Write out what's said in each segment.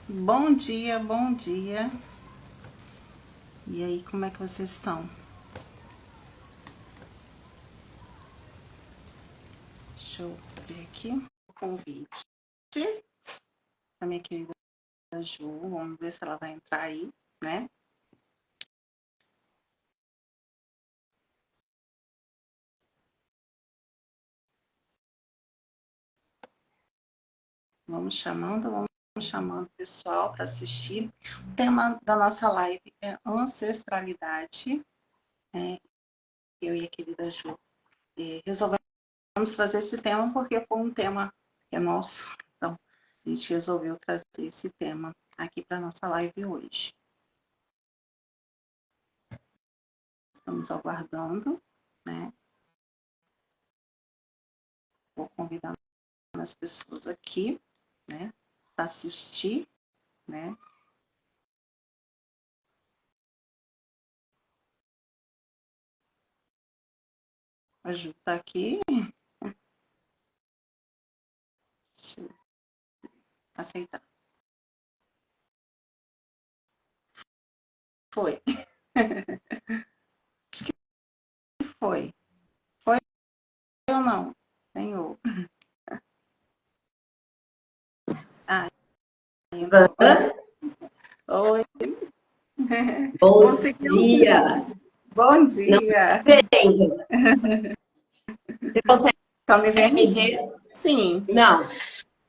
Bom dia, bom dia. E aí, como é que vocês estão? Deixa eu ver aqui o convite da minha querida Ju. Vamos ver se ela vai entrar aí, né? Vamos chamando o pessoal para assistir. O tema da nossa live é ancestralidade. Né? Eu e a querida Ju resolvemos trazer esse tema porque foi um tema que é nosso. Então, a gente resolveu trazer esse tema aqui para nossa live hoje. Estamos aguardando, né? Vou convidar as pessoas aqui, né, para assistir, né? A Ju tá aqui. Deixa eu aceitar. Foi. Acho que foi. Foi ou não? Senhor. Ah, entrou. Hã? Oi. Bom Conseguiu? dia. Bom Não dia. vendo. Você consegue Tá me vendo? me ver? Sim. Não.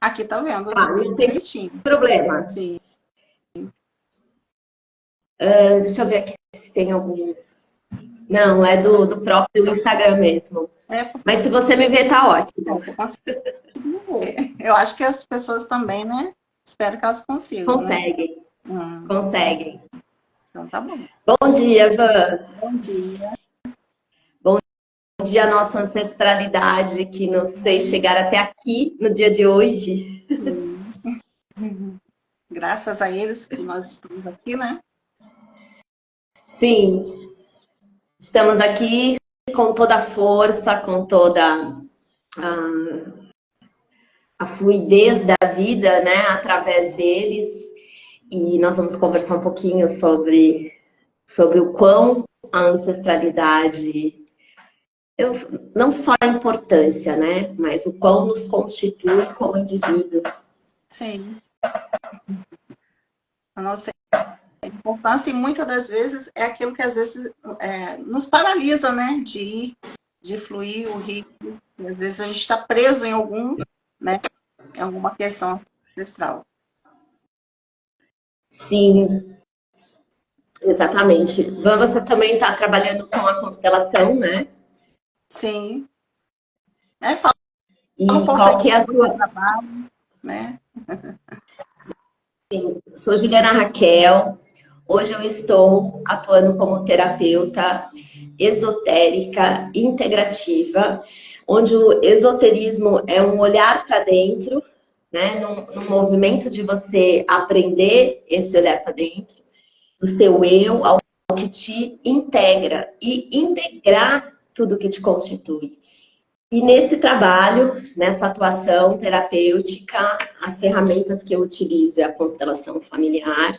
Aqui tá vendo Tá, não tem direitinho. problema. Sim. Deixa eu ver aqui se tem algum. Não, é do próprio Instagram mesmo. É porque Mas se você me ver, tá ótimo. eu consigo ver. Eu acho que as pessoas também, né? Espero que elas consigam, né? Conseguem, Hum, conseguem. então tá bom. Bom dia, Van. Bom dia. Bom dia, nossa ancestralidade que nos fez chegar até aqui no dia de hoje. Sim. Graças a eles que nós estamos aqui, né? Sim, estamos aqui com toda a força, com toda a fluidez da vida, né, através deles. E nós vamos conversar um pouquinho sobre o quão a ancestralidade, eu, não só a importância, né, mas o quão nos constitui como indivíduo. Sim. A nossa importância, e muitas das vezes, é aquilo que às vezes nos paralisa, né? De ir, de fluir o rio. E às vezes a gente está preso em algum, né? Em alguma questão ancestral. Sim, exatamente. Van, você também está trabalhando com a constelação, né? Sim. Fala um E pouco aí qual do que é a seu sua... trabalho, né? Sou Juliana Raquel. Hoje eu estou atuando como terapeuta esotérica integrativa, onde o esoterismo é um olhar para dentro, né, num movimento de você aprender esse olhar para dentro, do seu eu ao que te integra e integrar tudo que te constitui. E nesse trabalho, nessa atuação terapêutica, as ferramentas que eu utilizo é a constelação familiar,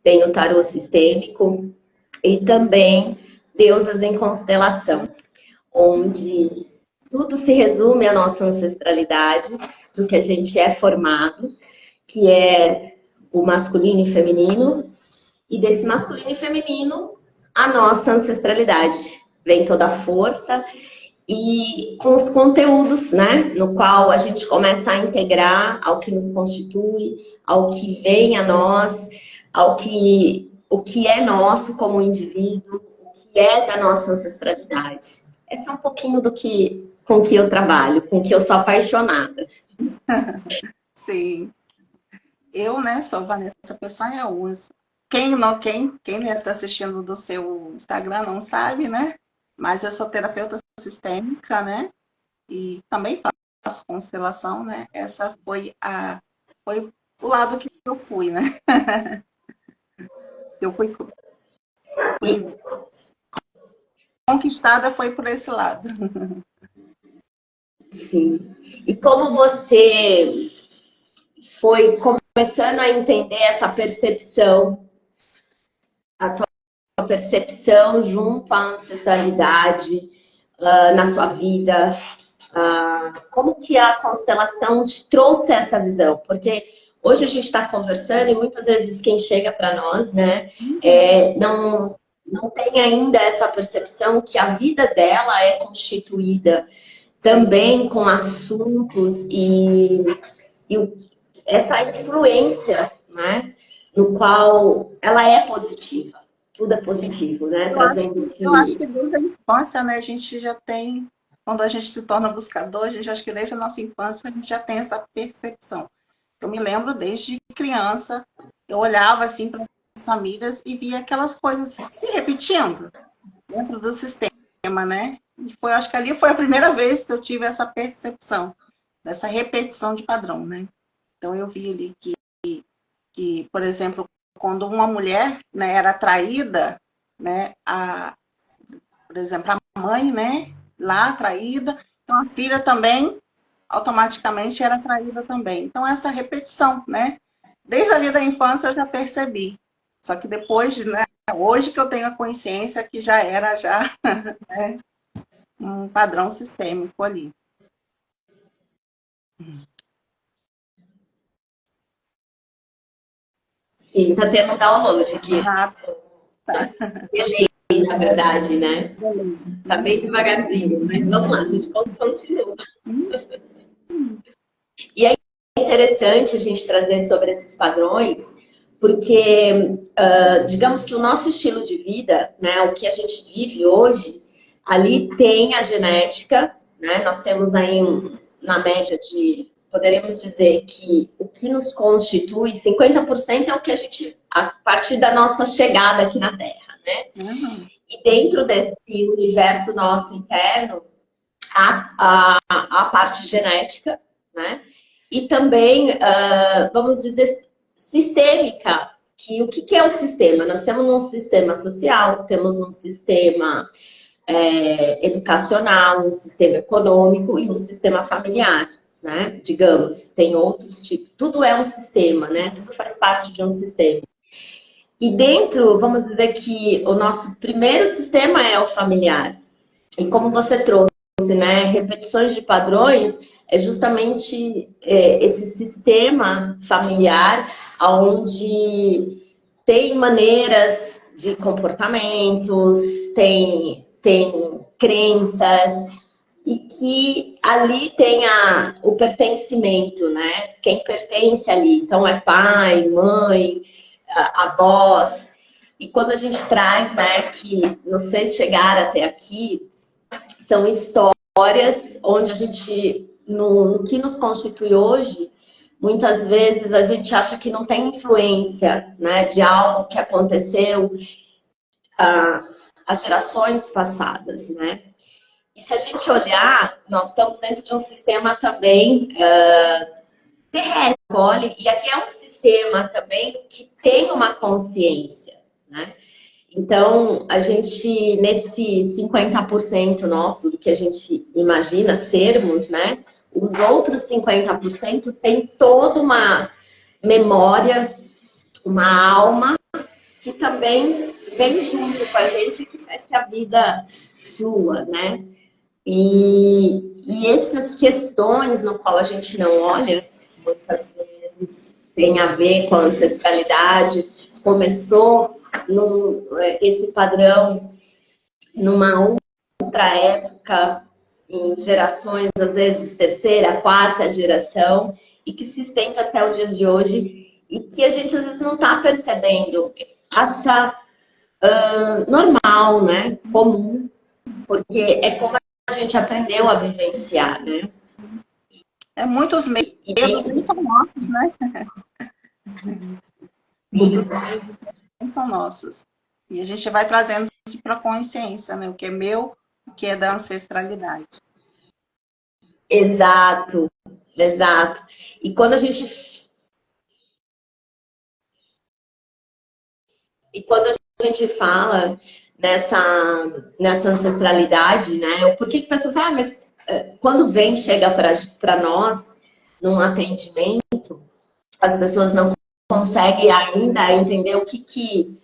tem o tarô sistêmico e também deusas em constelação, onde tudo se resume à nossa ancestralidade, do que a gente é formado, que é o masculino e feminino, e desse masculino e feminino, a nossa ancestralidade. Vem toda a força e com os conteúdos, né, no qual a gente começa a integrar ao que nos constitui, ao que vem a nós, ao que o que é nosso como indivíduo, o que é da nossa ancestralidade. Esse é um pouquinho do que com que eu trabalho, com que eu sou apaixonada. Sim. Eu, né, sou Vanessa Peçanha-Uso. Quem não, quem está assistindo do seu Instagram não sabe, né? Mas eu sou terapeuta sistêmica, né? E também faço constelação, né? Essa foi o lado que eu fui, né? Eu fui conquistada foi por esse lado. Sim. E como você foi começando a entender essa percepção, a tua percepção junto à ancestralidade na sua vida? Como que a constelação te trouxe essa visão? Porque hoje a gente está conversando e muitas vezes quem chega para nós, né, não tem ainda essa percepção que a vida dela é constituída também com assuntos e essa influência, né, no qual ela é positiva. Tudo é positivo, né? Trazendo Eu acho que desde a infância, né, a gente já tem, quando a gente se torna buscador, a gente acho que desde a nossa infância a gente já tem essa percepção. Eu me lembro desde criança, eu olhava assim para as famílias e via aquelas coisas se repetindo dentro do sistema, né? E foi, acho que ali foi a primeira vez que eu tive essa percepção dessa repetição de padrão, né? Então eu vi ali que, por exemplo, quando uma mulher, né, era traída, né, por exemplo, a mãe, né, lá traída, então a filha também automaticamente era traída também. Então essa repetição, né? Desde ali da infância eu já percebi. Só que depois, né, hoje que eu tenho a consciência que já era já, né, um padrão sistêmico ali. Sim, tá tendo um download aqui. Ah, Delay, na verdade, né? Tá bem devagarzinho, mas vamos lá, a gente continua. E é interessante a gente trazer sobre esses padrões, porque, digamos que o nosso estilo de vida, né, o que a gente vive hoje, ali tem a genética, né? Nós temos aí, na média de, poderíamos dizer que o que nos constitui, 50% é o que a gente, a partir da nossa chegada aqui na Terra, né? E dentro desse universo nosso interno, a parte genética, né? E também, vamos dizer, sistêmica. Que o que é o sistema? Nós temos um sistema social, temos um sistema educacional, um sistema econômico e um sistema familiar, né? Digamos, tem outros tipos. Tudo é um sistema, né? Tudo faz parte de um sistema. E dentro, vamos dizer que o nosso primeiro sistema é o familiar. E como você trouxe, né, repetições de padrões, é justamente esse sistema familiar onde tem maneiras de comportamentos, tem crenças, e que ali tem o pertencimento, né? Quem pertence ali. Então, é pai, mãe, avós. E quando a gente traz, né, que nos fez chegar até aqui, são histórias onde a gente, no que nos constitui hoje, muitas vezes a gente acha que não tem influência, né, de algo que aconteceu as gerações passadas, né? E se a gente olhar, nós estamos dentro de um sistema também terrestre, e aqui é um sistema também que tem uma consciência, né? Então, a gente, nesse 50% nosso do que a gente imagina sermos, né? Os outros 50% tem toda uma memória, uma alma que também vem junto com a gente e que faz que a vida flua, né? E essas questões no qual a gente não olha, muitas vezes tem a ver com a ancestralidade, começou esse padrão numa outra época, em gerações, às vezes terceira, quarta geração, e que se estende até os dias de hoje, e que a gente às vezes não está percebendo, acha normal, né? Comum, porque é como a gente aprendeu a vivenciar, né? Muitos medos nem são nossos, né? Muitos medos nem são nossos. E a gente vai trazendo isso para a consciência, né? O que é meu, o que é da ancestralidade. Exato, exato. E quando a gente fala nessa ancestralidade, né? Por que pessoas, mas quando chega para nós num atendimento, as pessoas não conseguem ainda entender o que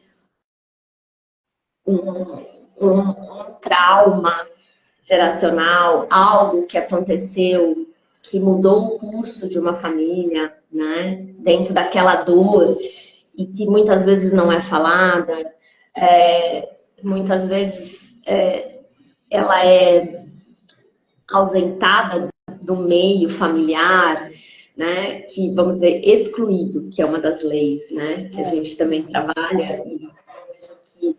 um trauma geracional, algo que aconteceu, que mudou o curso de uma família, né? Dentro daquela dor, e que muitas vezes não é falada, muitas vezes ela é ausentada do meio familiar, né? Que, vamos dizer, excluído, que é uma das leis, né? Que a gente também trabalha, e eu vejo que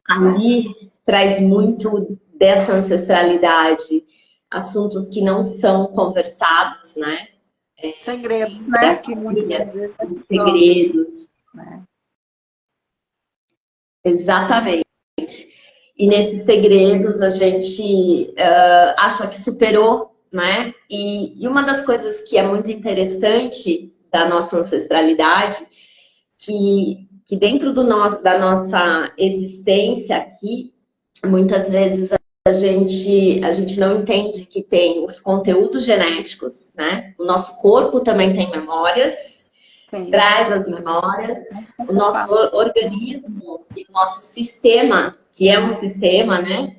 ali traz muito dessa ancestralidade, assuntos que não são conversados, né? Segredos, Da né? Que família, muitas vezes os ficam, segredos. né? Exatamente. E nesses segredos a gente acha que superou, né? E uma das coisas que é muito interessante da nossa ancestralidade, que dentro da nossa existência aqui, muitas vezes a gente não entende que tem os conteúdos genéticos, né? O nosso corpo também tem memórias, Sim, traz as memórias, o nosso fala. organismo e o nosso sistema, que é um sistema, né?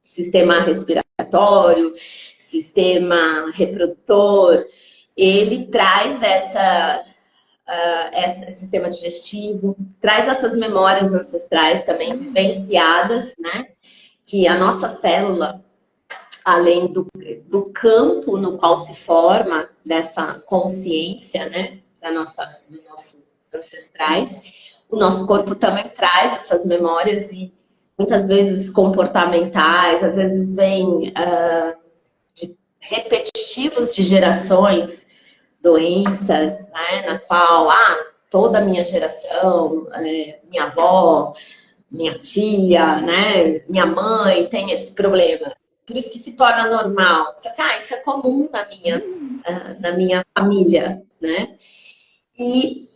Sistema respiratório, sistema reprodutor, ele traz esse sistema digestivo, traz essas memórias ancestrais também vivenciadas, né? Que a nossa célula, além do campo no qual se forma dessa consciência, né, do nosso ancestrais, o nosso corpo também traz essas memórias e muitas vezes comportamentais, às vezes vem de repetitivos de gerações, doenças, né, na qual toda a minha geração, minha avó, minha tia, né, minha mãe tem esse problema. Por isso que se torna normal. Isso é comum na minha família, né? E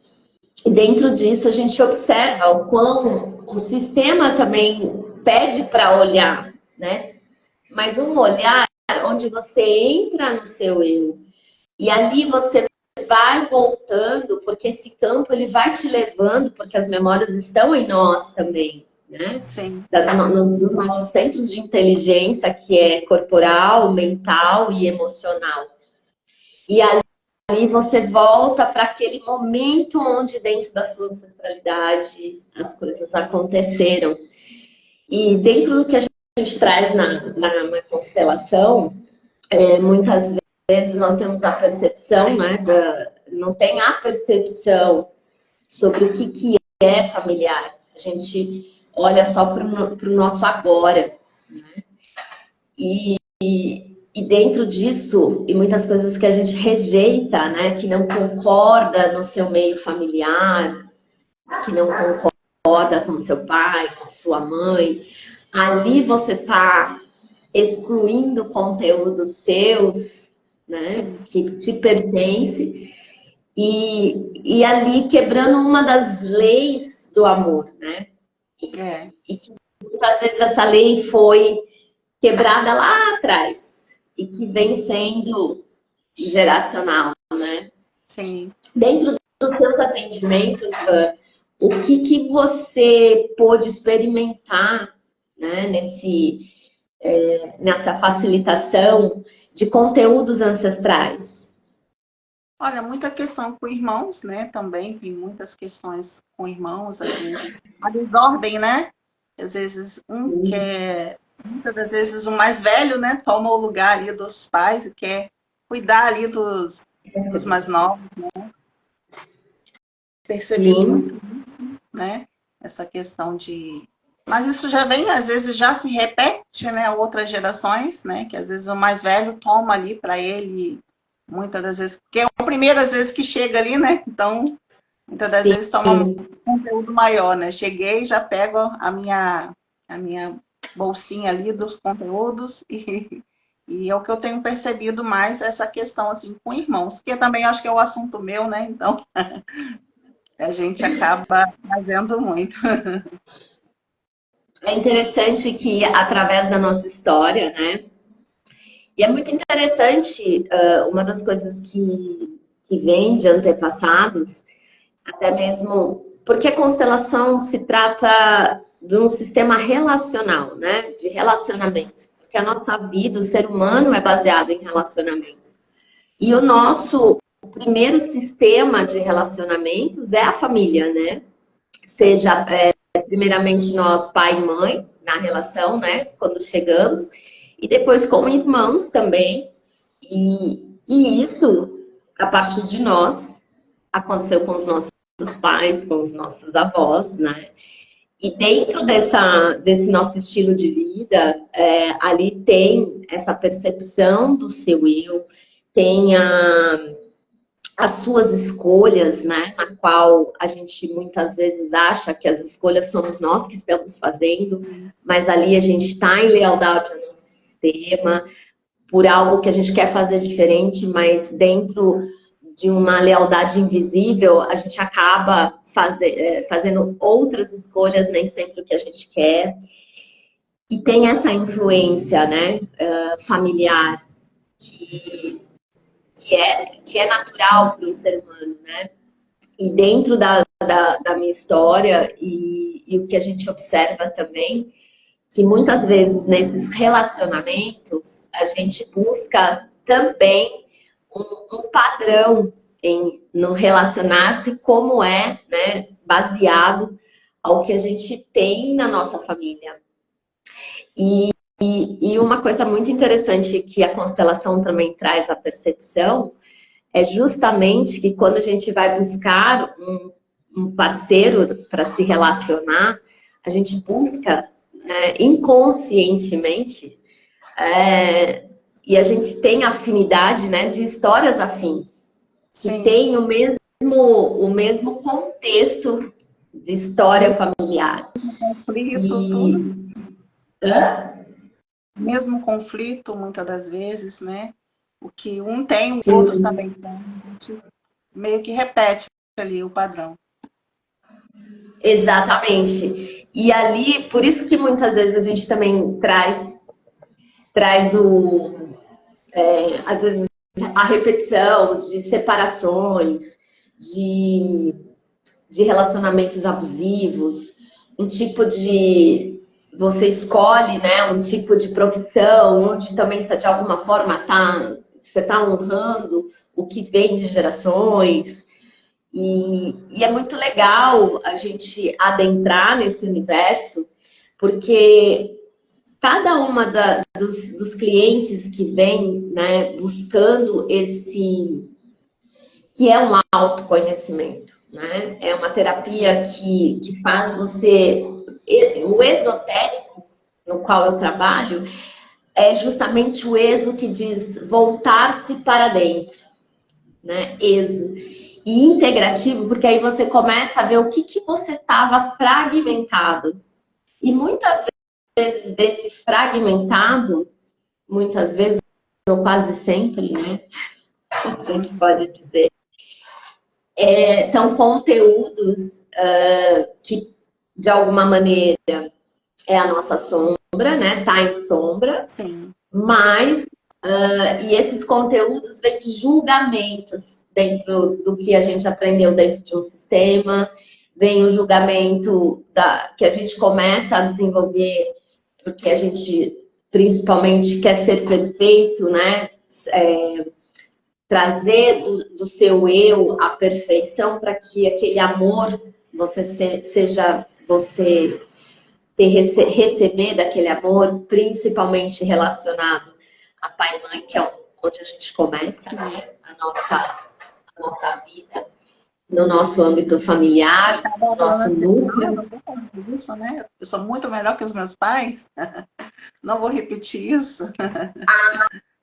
dentro disso a gente observa o quão o sistema também pede para olhar, né? Mas um olhar onde você entra no seu eu e ali você vai voltando, porque esse campo ele vai te levando, porque as memórias estão em nós também, né? Sim. Dos nossos centros de inteligência, que é corporal, mental e emocional. E ali você volta para aquele momento onde, dentro da sua ancestralidade, as coisas aconteceram. E dentro do que a gente traz na constelação, muitas vezes nós temos a percepção, né? Não tem a percepção sobre o que é familiar. A gente olha só para o nosso agora. Né? E dentro disso, e muitas coisas que a gente rejeita, né? Que não concorda no seu meio familiar, que não concorda com seu pai, com sua mãe, ali você está excluindo conteúdos seus, né? Sim. Que te pertence. E ali quebrando uma das leis do amor, né? É. E que muitas vezes essa lei foi quebrada lá atrás e que vem sendo geracional, né? Sim. Dentro dos seus atendimentos, Van, o que você pôde experimentar, né, nessa facilitação de conteúdos ancestrais? Olha, muita questão com irmãos, né? Também tem muitas questões com irmãos, às vezes a desordem, né? Às vezes muitas das vezes o mais velho, né? Toma o lugar ali dos pais e quer cuidar ali dos mais novos. Percebido muito Sim, isso, né? Essa questão de. Mas isso já vem, às vezes já se repete, né? Outras gerações, né? Que às vezes o mais velho toma ali para ele, muitas das vezes, porque é o primeiro às vezes que chega ali, né? Então, muitas das vezes toma um sim. conteúdo maior, né? Cheguei, já pego a minha bolsinha ali dos conteúdos e é o que eu tenho percebido mais essa questão assim com irmãos, que também acho que é o assunto meu, né? Então, a gente acaba fazendo muito. É interessante que, através da nossa história, né? E é muito interessante, uma das coisas que que vem de antepassados, até mesmo porque a constelação se trata de um sistema relacional, né? De relacionamento. Porque a nossa vida, o ser humano é baseado em relacionamentos. E o nosso primeiro sistema de relacionamentos é a família, né? Seja, primeiramente nós, pai e mãe, na relação, né? Quando chegamos, e depois com irmãos também. E isso, a partir de nós, aconteceu com os nossos pais, com os nossos avós, né? E dentro desse nosso estilo de vida, ali tem essa percepção do seu eu, tem as suas escolhas, né? Na qual a gente muitas vezes acha que as escolhas somos nós que estamos fazendo, mas ali a gente está em lealdade ao nosso sistema, por algo que a gente quer fazer diferente, mas dentro de uma lealdade invisível, a gente acaba fazendo outras escolhas, nem sempre o que a gente quer. E tem essa influência, né, familiar, que é natural para o ser humano, né? E dentro da minha história, e o que a gente observa também, que muitas vezes nesses relacionamentos, a gente busca também um padrão no relacionar-se como é, né, baseado ao que a gente tem na nossa família. E uma coisa muito interessante que a constelação também traz à percepção é justamente que quando a gente vai buscar um parceiro para se relacionar, a gente busca inconscientemente e a gente tem afinidade, né, de histórias afins, que Sim. tem o mesmo contexto de história familiar. Conflito, tudo. Mesmo conflito, muitas das vezes, né? O que um tem, o outro também tem. A gente meio que repete ali o padrão. Exatamente. E ali, por isso que muitas vezes a gente também traz às vezes, a repetição de separações, de relacionamentos abusivos, um tipo de... Você escolhe, né, um tipo de profissão, onde também, de alguma forma, você está honrando o que vem de gerações. E é muito legal a gente adentrar nesse universo, porque cada uma dos clientes que vem, né, buscando esse, que é um autoconhecimento, né? É uma terapia que faz você, o esotérico no qual eu trabalho, é justamente o exo que diz voltar-se para dentro, né? Exo. E integrativo, porque aí você começa a ver o que você estava fragmentado. E muitas vezes desse fragmentado, muitas vezes, ou quase sempre, né? A gente pode dizer, são conteúdos que, de alguma maneira, é a nossa sombra, né? Tá em sombra. Sim. Mas, e esses conteúdos vêm de julgamentos dentro do que a gente aprendeu dentro de um sistema, vem o julgamento que a gente começa a desenvolver, porque a gente principalmente quer ser perfeito, né? Trazer do seu eu a perfeição para que aquele amor seja você receber daquele amor, principalmente relacionado a pai e mãe, que é onde a gente começa, né? A nossa vida, no nosso âmbito familiar, no nosso núcleo. Não vou fazer isso, né? Eu sou muito melhor que os meus pais. Não vou repetir isso.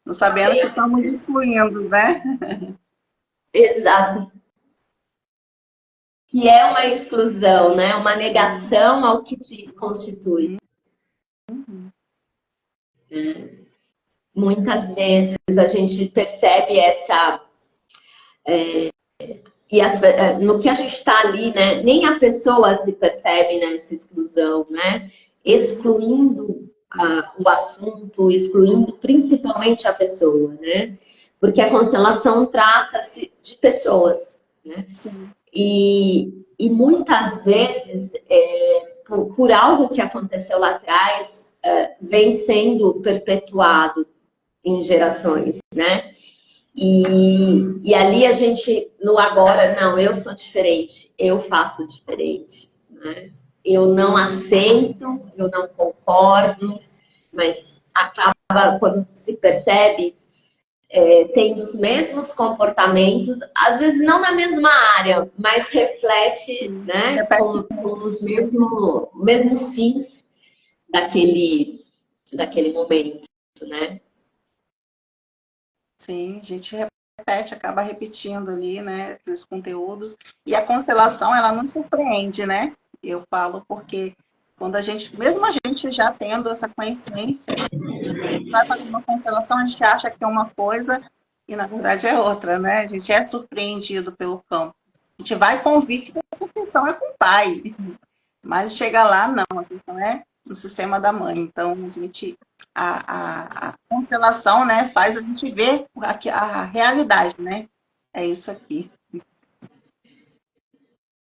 Não sabendo que estamos excluindo, né? Exato. Que é uma exclusão, né? Uma negação ao que te constitui. Muitas vezes a gente percebe essa... no que a gente está ali, né? Nem a pessoa se percebe nessa exclusão, né? Excluindo o assunto, excluindo principalmente a pessoa, né? porque a constelação trata-se de pessoas, né? Sim. E muitas vezes, por algo que aconteceu lá atrás, vem sendo perpetuado em gerações, né? E ali a gente, no agora, não, eu sou diferente, eu faço diferente, né? Eu não aceito, eu não concordo, mas acaba, quando se percebe, tendo os mesmos comportamentos, às vezes não na mesma área, mas reflete, né, Repete. com os mesmos fins daquele momento, né? Sim, a gente repete, acaba repetindo ali, né, aqueles conteúdos. E a constelação, ela não surpreende, né? Eu falo porque quando a gente, mesmo a gente já tendo essa consciência, vai fazer uma constelação, a gente acha que é uma coisa e na verdade é outra, né? A gente é surpreendido pelo campo. A gente vai convicto que a questão é com o pai, mas chega lá, não, a questão é no sistema da mãe. Então, a constelação, né, faz a gente ver a realidade, né? É isso aqui.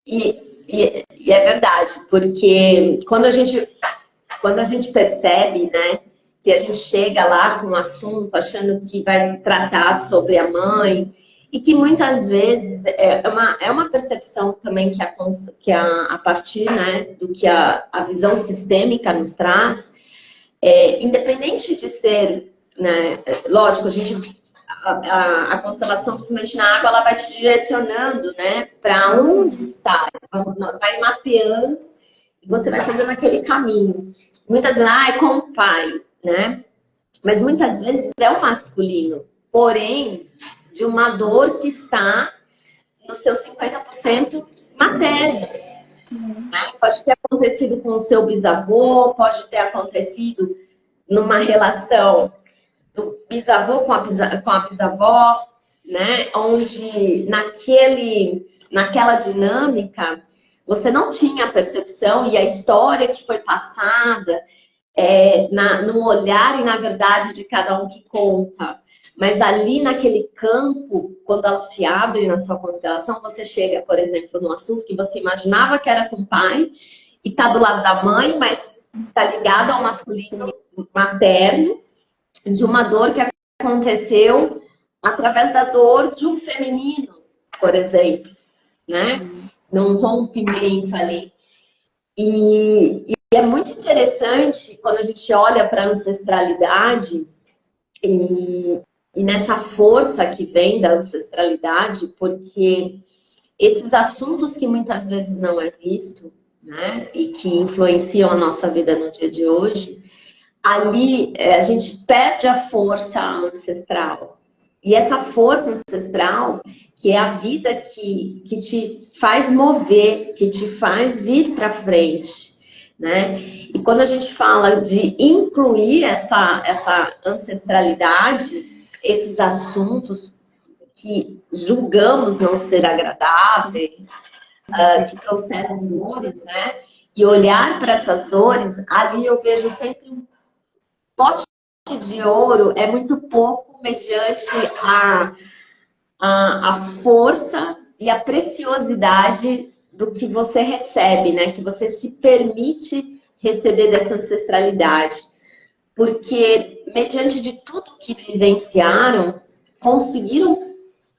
E é verdade, porque quando a gente percebe, né, que a gente chega lá com um assunto achando que vai tratar sobre a mãe, e que muitas vezes é uma percepção também a partir, né, do que a visão sistêmica nos traz, independente de ser, né, lógico, a constelação, principalmente na água, ela vai te direcionando, né, para onde está, vai mapeando e você vai fazendo aquele caminho. Muitas vezes, é com o pai, né? Mas muitas vezes é o masculino, porém, de uma dor que está no seu 50% materno. Né? Pode ter acontecido com o seu bisavô, pode ter acontecido numa relação do bisavô com a bisavó, né? Onde naquela dinâmica você não tinha a percepção e a história que foi passada no olhar e na verdade de cada um que conta. Mas ali naquele campo, quando ela se abre na sua constelação, você chega, por exemplo, num assunto que você imaginava que era com o pai e está do lado da mãe, mas está ligado ao masculino materno, de uma dor que aconteceu através da dor de um feminino, por exemplo, né? Num rompimento ali. E é muito interessante quando a gente olha para a ancestralidade e nessa força que vem da ancestralidade, porque esses assuntos que muitas vezes não é visto, né? E que influenciam a nossa vida no dia de hoje, ali a gente perde a força ancestral. E essa força ancestral, que é a vida que te faz mover, que te faz ir para frente, né? E quando a gente fala de incluir essa ancestralidade, esses assuntos que julgamos não ser agradáveis, que trouxeram dores, né? E olhar para essas dores, ali eu vejo sempre um pote de ouro é muito pouco mediante a força e a preciosidade do que você recebe, né? Que você se permite receber dessa ancestralidade. Porque, mediante de tudo que vivenciaram, conseguiram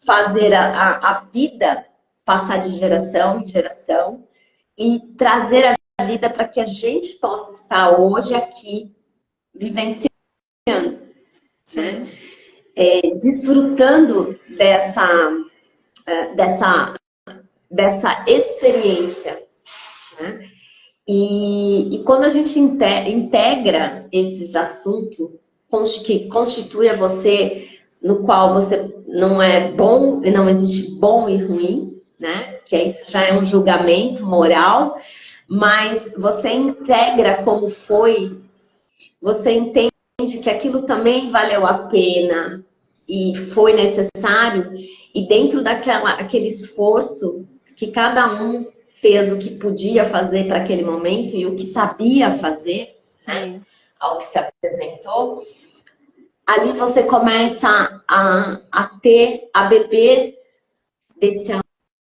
fazer a vida passar de geração em geração e trazer a vida para que a gente possa estar hoje aqui vivenciando, né? Desfrutando dessa experiência, né? E quando a gente integra esses assuntos que constitui a você, no qual você não é bom e não existe bom e ruim, né? Que isso já é um julgamento moral, mas você integra como foi, você entende que aquilo também valeu a pena e foi necessário, e dentro aquele esforço que cada um fez o que podia fazer para aquele momento e o que sabia fazer, né, ao que se apresentou, ali você começa a beber desse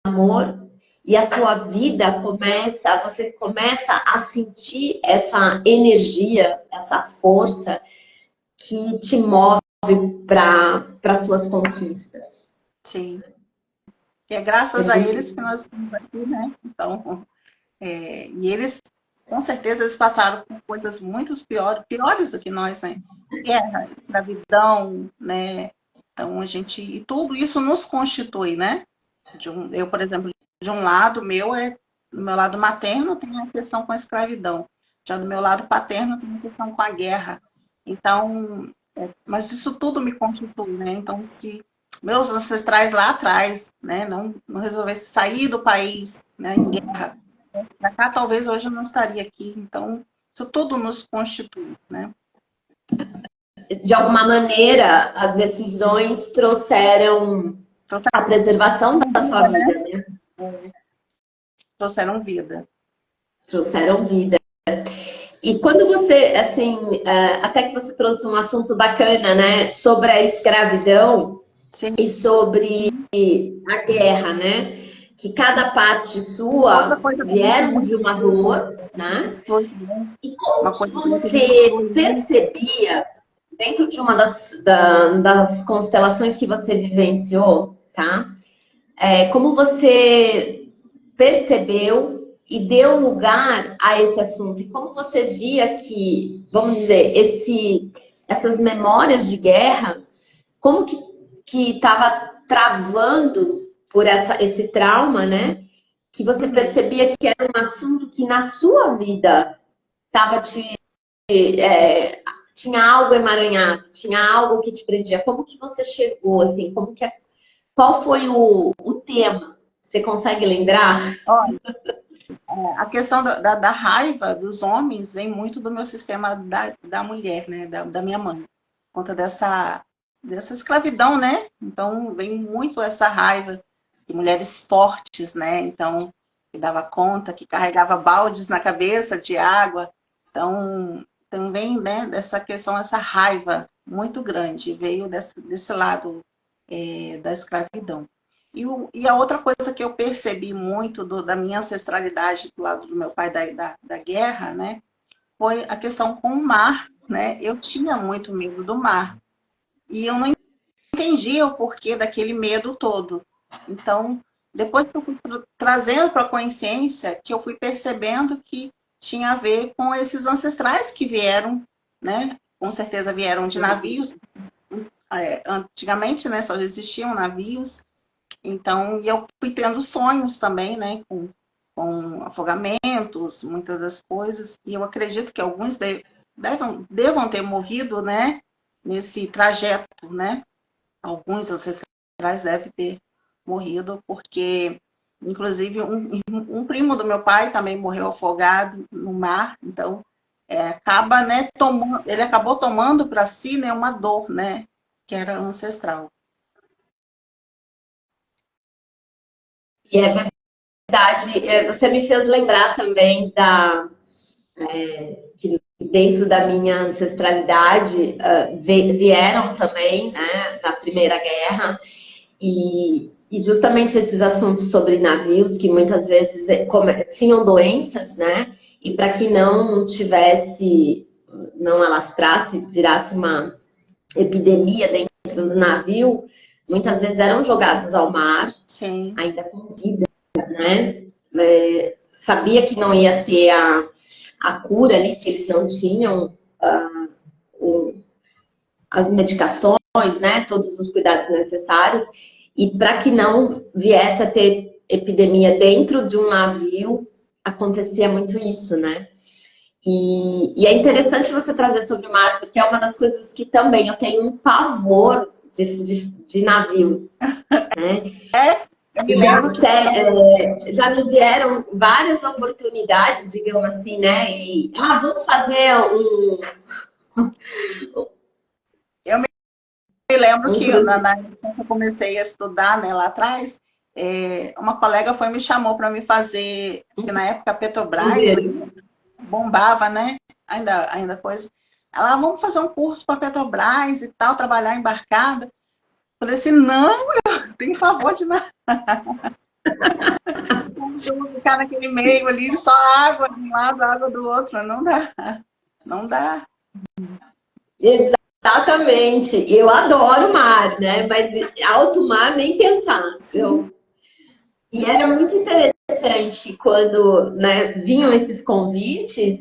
amor e a sua vida começa, você começa a sentir essa energia, essa força que te move para suas conquistas. Sim. E é graças É a muito. eles que nós estamos aqui, né? Então, e eles, com certeza, eles passaram por coisas muito piores do que nós, né? Guerra, escravidão, né? Então, e tudo isso nos constitui, né? Eu, por exemplo, de um lado meu, do meu lado materno tem a questão com a escravidão. Já do meu lado paterno tem a questão com a guerra. Então, mas isso tudo me constitui, né? Então, se meus ancestrais lá atrás, né, não resolvessem sair do país, né, em guerra, para cá, talvez hoje eu não estaria aqui. Então, isso tudo nos constitui, né? De alguma maneira, as decisões trouxeram a preservação da sua Trouxeram vida, vida, né? né? Trouxeram vida. Trouxeram vida. E quando você, assim, até que você trouxe um assunto bacana, né, sobre a escravidão Sim. e sobre a guerra, né? Que cada parte Outra sua coisa também que é vieram muito de uma difícil, dor, né? exclui, né? E como Uma que coisa também que me você exclui muito. percebia, dentro de uma das constelações que você vivenciou, tá? Como você percebeu e deu lugar a esse assunto? E como você via que, vamos dizer, essas memórias de guerra, como que estava travando por esse trauma, né? Que você Uhum. percebia que era um assunto que na sua vida estava tinha algo emaranhado, tinha algo que te prendia. Como que você chegou, assim, qual foi o tema? Você consegue lembrar? Olha, a questão da raiva dos homens vem muito do meu sistema da mulher, né? Da minha mãe. Por conta dessa escravidão, né? Então, vem muito essa raiva de mulheres fortes, né? Então, que dava conta, que carregava baldes na cabeça de água. Então, também, né, dessa questão, essa raiva muito grande, veio desse lado da escravidão. E a outra coisa que eu percebi muito da minha ancestralidade do lado do meu pai da guerra, né, foi a questão com o mar, né? Eu tinha muito medo do mar e eu não entendia o porquê daquele medo todo. Então, depois que eu fui trazendo para a consciência, que eu fui percebendo que tinha a ver com esses ancestrais que vieram, né? Com certeza vieram de navios. Antigamente, né, só existiam navios. Então, e eu fui tendo sonhos também, né, com afogamentos, muitas das coisas, e eu acredito que alguns devam ter morrido, né, nesse trajeto, né, alguns ancestrais devem ter morrido, porque, inclusive, um primo do meu pai também morreu afogado no mar, então, acaba, né, ele acabou tomando para si, né, uma dor, né, que era ancestral. E é verdade, você me fez lembrar também que dentro da minha ancestralidade vieram também, né, da Primeira Guerra, e justamente esses assuntos sobre navios que muitas vezes tinham doenças, né? E para que não tivesse, não alastrasse, virasse uma epidemia dentro do navio, muitas vezes eram jogados ao mar, Sim, ainda com vida, né? Sabia que não ia ter a cura ali, que eles não tinham as medicações, né? Todos os cuidados necessários. E para que não viesse a ter epidemia dentro de um navio, acontecia muito isso, né? E é interessante você trazer sobre o mar, porque é uma das coisas que também eu tenho um pavor de navio, né? eu me lembro que Já me vieram várias oportunidades, digamos assim, né? E, vamos fazer me lembro um que cruzeiro. época que eu comecei a estudar, né, lá atrás, uma colega foi e me chamou para me fazer, porque na época a Petrobras, né, bombava, né? Ainda coisa. Ela, vamos fazer um curso para Petrobras e tal, trabalhar embarcada. Falei assim, não, eu tenho favor de nada. Eu vou ficar naquele meio ali, só água de um lado, água do outro. Falei, não dá, não dá. Exatamente. Eu adoro mar, né? Mas alto mar nem pensar. Sim, E era muito interessante quando, né, vinham esses convites.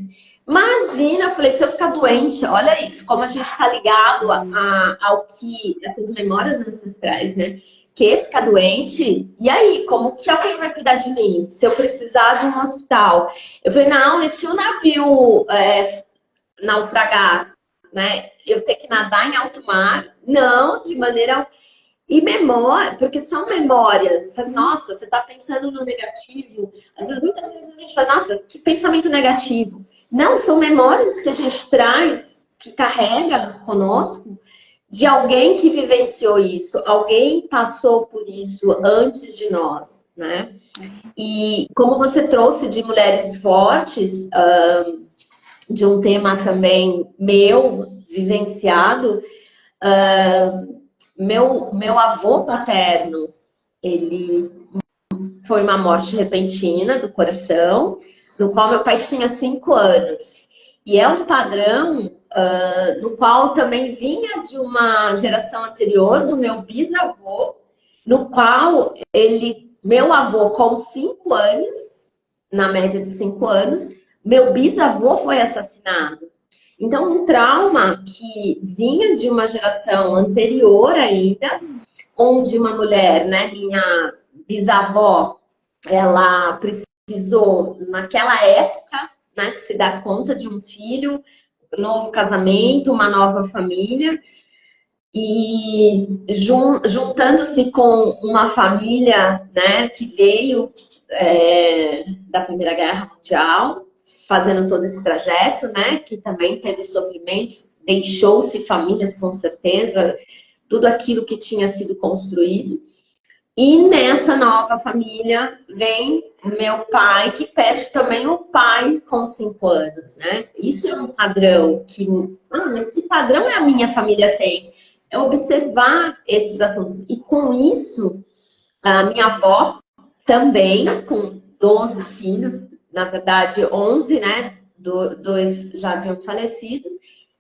Imagina, eu falei, se eu ficar doente, olha isso, como a gente está ligado ao que essas memórias ancestrais, né? Que ficar doente, e aí, como que alguém vai cuidar de mim? Se eu precisar de um hospital? Eu falei, não, e se o navio naufragar, né? Eu ter que nadar em alto mar? Não, de maneira. E memória, porque são memórias. sim, Nossa, você está pensando no negativo. Às vezes, muitas vezes a gente fala, nossa, que pensamento negativo. Não, são memórias que a gente traz, que carrega conosco, de alguém que vivenciou isso, alguém passou por isso antes de nós, né? E como você trouxe de mulheres fortes, de um tema também meu, vivenciado, meu avô paterno, ele foi uma morte repentina do coração, no qual meu pai tinha 5 anos. E é um padrão no qual também vinha de uma geração anterior, do meu bisavô, no qual meu avô com 5 anos, na média de 5 anos, meu bisavô foi assassinado. Então, um trauma que vinha de uma geração anterior ainda, onde uma mulher, né, minha bisavó, ela precisou, naquela época, né, se dar conta de um filho, novo casamento, uma nova família, e juntando-se com uma família, né, que veio da Primeira Guerra Mundial, fazendo todo esse trajeto, né, que também teve sofrimentos, deixou-se famílias com certeza, tudo aquilo que tinha sido construído. E nessa nova família vem meu pai, que perde também o pai com 5 anos, né? Isso é um padrão que. Ah, mas que padrão a minha família tem? É observar esses assuntos. E com isso, a minha avó também, com 12 filhos, na verdade 11, né? Dois já haviam falecidos.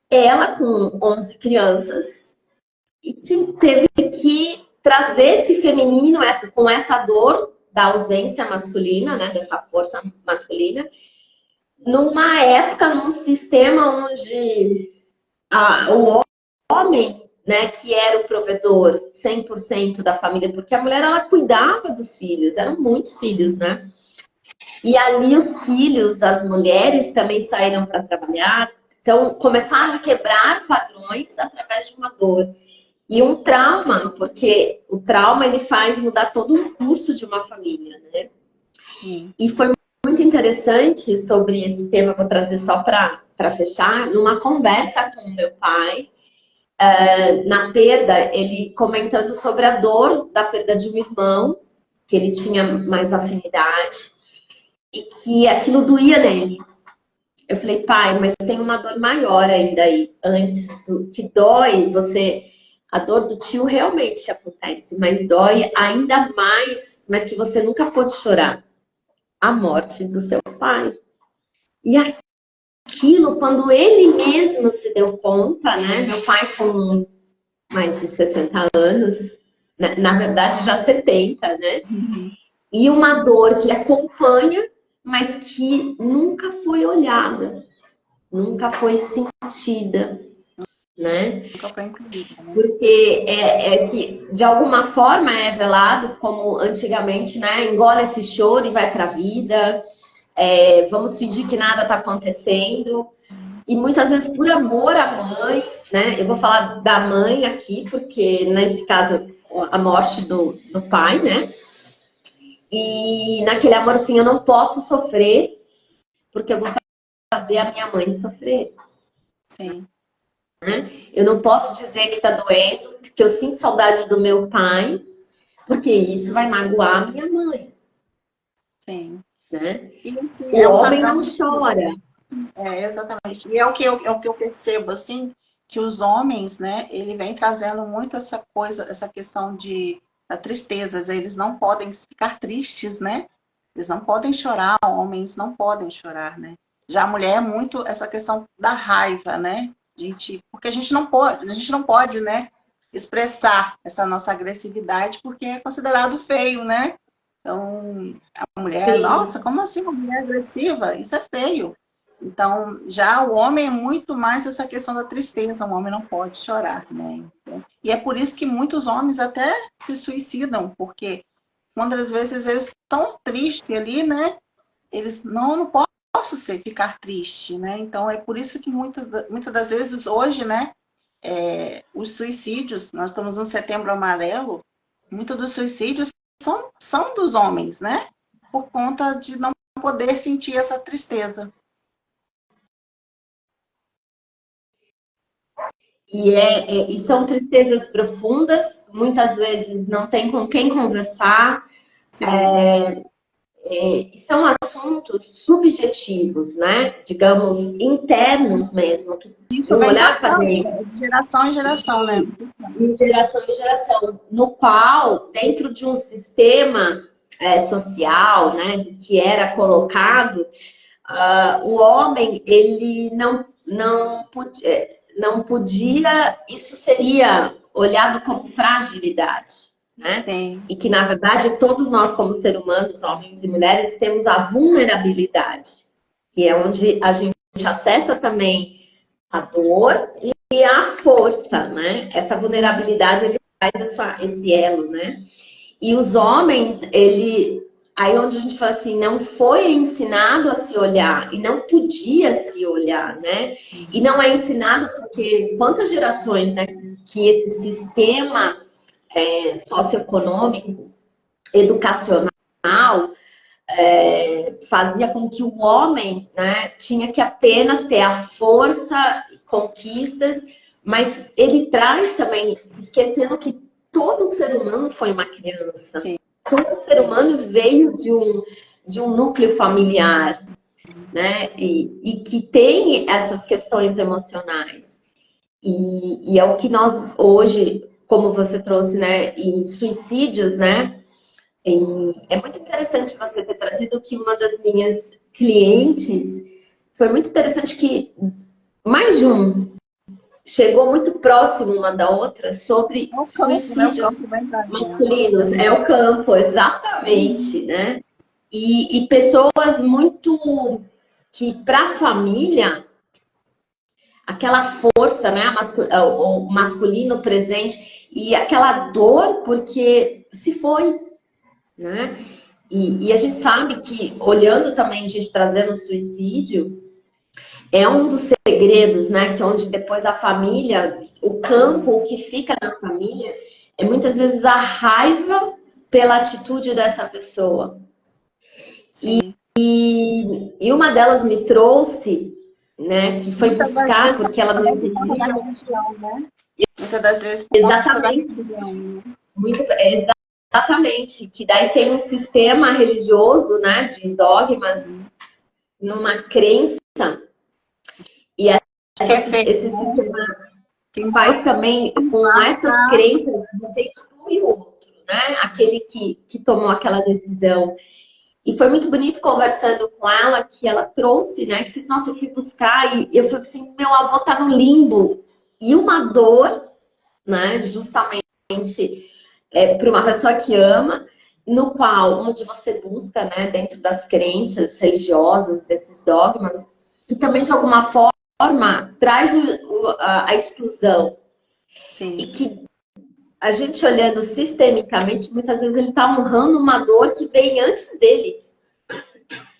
Ela com 11 crianças e teve que trazer esse feminino com essa dor da ausência masculina, né, dessa força masculina, numa época, num sistema onde o homem, né, que era o provedor 100% da família, porque a mulher ela cuidava dos filhos, eram muitos filhos, né? E ali os filhos, as mulheres também saíram para trabalhar, então começaram a quebrar padrões através de uma dor. E um trauma, porque o trauma ele faz mudar todo o curso de uma família, né? sim. E foi muito interessante sobre esse tema, vou trazer só para fechar, numa conversa com o meu pai, na perda, ele comentando sobre a dor da perda de um irmão, que ele tinha mais afinidade, e que aquilo doía nele. Eu falei, pai, mas tem uma dor maior ainda aí, antes do que dói, você. A dor do tio realmente acontece, mas dói ainda mais, mas que você nunca pôde chorar. A morte do seu pai. E aquilo, quando ele mesmo se deu conta, né? Meu pai com mais de 60 anos, na verdade já 70, né? Uhum. E uma dor que acompanha, mas que nunca foi olhada, nunca foi sentida, né? Nunca foi incluída, né? Porque é que, de alguma forma, é velado, como antigamente, né? Engole esse choro e vai para a vida. Vamos fingir que nada está acontecendo. E muitas vezes, por amor à mãe, né? Eu vou falar da mãe aqui, porque nesse caso, a morte do pai, né? E naquele amor, assim, eu não posso sofrer, porque eu vou fazer a minha mãe sofrer. Sim, Eu não posso dizer que tá doendo, que eu sinto saudade do meu pai, porque isso vai magoar a minha mãe, sim. né? E assim, O é um homem padrão não chora. Exatamente. E é o que eu percebo, assim, que os homens, né, ele vem trazendo muito essa coisa, essa questão da tristeza. Eles não podem ficar tristes, né? Eles não podem chorar, homens não podem chorar, né? Já a mulher é muito essa questão da raiva, né? Porque a gente não pode, né, expressar essa nossa agressividade porque é considerado feio, né? Então, a mulher, nossa, Sim. como assim uma mulher agressiva? Isso é feio. Então, já o homem é muito mais essa questão da tristeza, o homem não pode chorar, né? E é por isso que muitos homens até se suicidam, porque muitas vezes eles estão tristes ali, né? Eles não posso ficar triste, né? Então, é por isso que muitas das vezes hoje, né, os suicídios, nós estamos no Setembro Amarelo, muitos dos suicídios são dos homens, né? Por conta de não poder sentir essa tristeza. E são tristezas profundas, muitas vezes não tem com quem conversar, Sim. e são assuntos subjetivos, né? Digamos, internos mesmo, que de Isso um vem olhar para passando, dentro, né? De geração em geração, né? de geração em geração, no qual, dentro de um sistema social, né, que era colocado, o homem, ele não podia, isso seria olhado como fragilidade, né? Sim, E que, na verdade, todos nós, como seres humanos, homens e mulheres, temos a vulnerabilidade, que é onde a gente acessa também a dor e a força, né? Essa vulnerabilidade, ele faz esse elo, né? E os homens, aí onde a gente fala assim, não foi ensinado a se olhar e não podia se olhar, né? E não é ensinado porque quantas gerações, né, que esse sistema socioeconômico, educacional, fazia com que o homem, né, tinha que apenas ter a força, conquistas, mas ele traz também, esquecendo que todo ser humano foi uma criança. sim. Todo ser humano veio de um núcleo familiar, né? E que tem essas questões emocionais. E é o que nós hoje, como você trouxe, né, em suicídios, né? É muito interessante você ter trazido que uma das minhas clientes foi muito interessante que mais de um chegou muito próximo uma da outra sobre É o campo, né? O suicídios campo vem trazendo. masculinos. É o campo, exatamente, né? E pessoas muito que para a família aquela força, né, o masculino presente e aquela dor porque se foi, né? E a gente sabe que, olhando também, a gente trazendo o suicídio, é um dos segredos, né? Que onde depois a família, o campo, o que fica na família, é muitas vezes a raiva pela atitude dessa pessoa. Sim. E uma delas me trouxe, né, que foi Muitas das buscar vezes porque ela não é por conta da entendia religião, né? Muitas das vezes por conta da exatamente, religião, né? muito, exatamente, que daí tem um sistema religioso, né, de dogmas, numa crença, e Que é feio, esse sistema que faz também com essas impacta. crenças, você exclui o outro, né? Aquele que tomou aquela decisão. E foi muito bonito conversando com ela, que ela trouxe, né? Que disse, nossa, eu fui buscar e eu falei assim, meu avô tá no limbo. E uma dor, né? Justamente para uma pessoa que ama, no qual, onde você busca, né? Dentro das crenças religiosas, desses dogmas, que também de alguma forma traz a exclusão. E Sim. que a gente olhando sistemicamente, muitas vezes ele está honrando uma dor que vem antes dele,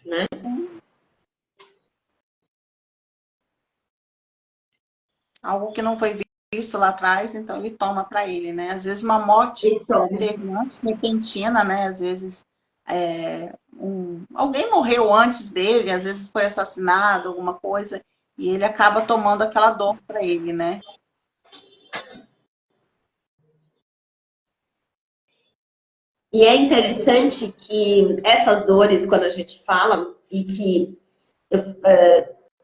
né? Algo que não foi visto lá atrás, então ele toma para ele, né? Às vezes uma morte Então, antes, repentina, né? Às vezes alguém morreu antes dele, às vezes foi assassinado, alguma coisa, e ele acaba tomando aquela dor para ele, né? e é interessante que essas dores, quando a gente fala, e que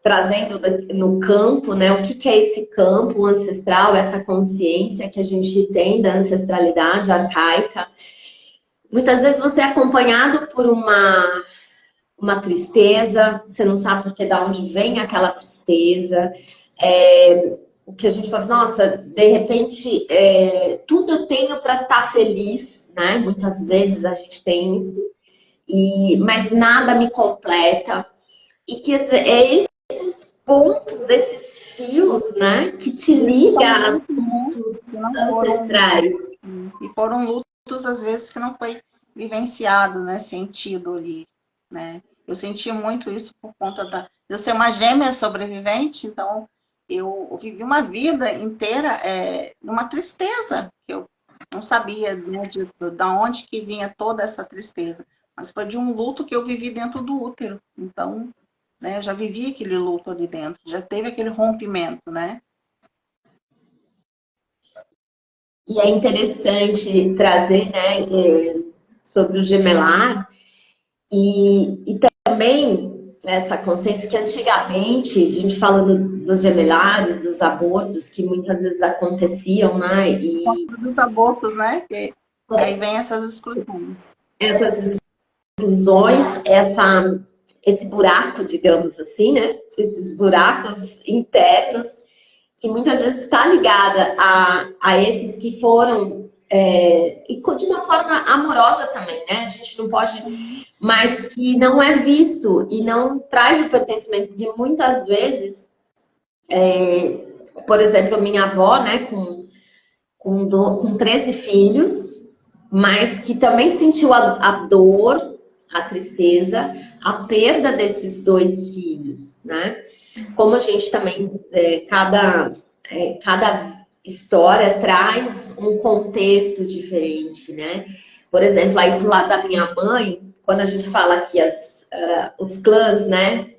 trazendo no campo, né? O que é esse campo ancestral, essa consciência que a gente tem da ancestralidade arcaica. Muitas vezes você é acompanhado por uma tristeza, você não sabe porque de onde vem aquela tristeza. O que a gente fala, nossa, de repente, tudo eu tenho para estar feliz, né? Muitas vezes a gente tem isso, mas nada me completa. E que esses pontos, esses fios, né, que te ligam aos pontos ancestrais. E foram lutos, às vezes, que não foi vivenciado, né, sentido ali, né? Eu senti muito isso por conta de eu ser uma gêmea sobrevivente, então eu vivi uma vida inteira numa tristeza, que eu não sabia, né, de onde que vinha toda essa tristeza, mas foi de um luto que eu vivi dentro do útero, então, né, eu já vivi aquele luto ali dentro, já teve aquele rompimento, né? E é interessante trazer, né, sobre o gemelar e também essa consciência que antigamente, a gente falando dos gemelares, dos abortos, que muitas vezes aconteciam, né? Dos abortos, né? Que aí vem essas exclusões. Essas exclusões, esse buraco, digamos assim, né? Esses buracos internos, que muitas vezes está ligada a esses que foram, e de uma forma amorosa também, né? A gente não pode, mas que não é visto e não traz o pertencimento, porque muitas vezes, por exemplo, minha avó, né, com 13 filhos, mas que também sentiu a dor, a tristeza, a perda desses dois filhos, né? Como a gente também, cada história traz um contexto diferente, né? Por exemplo, aí do lado da minha mãe, quando a gente fala que os clãs, né?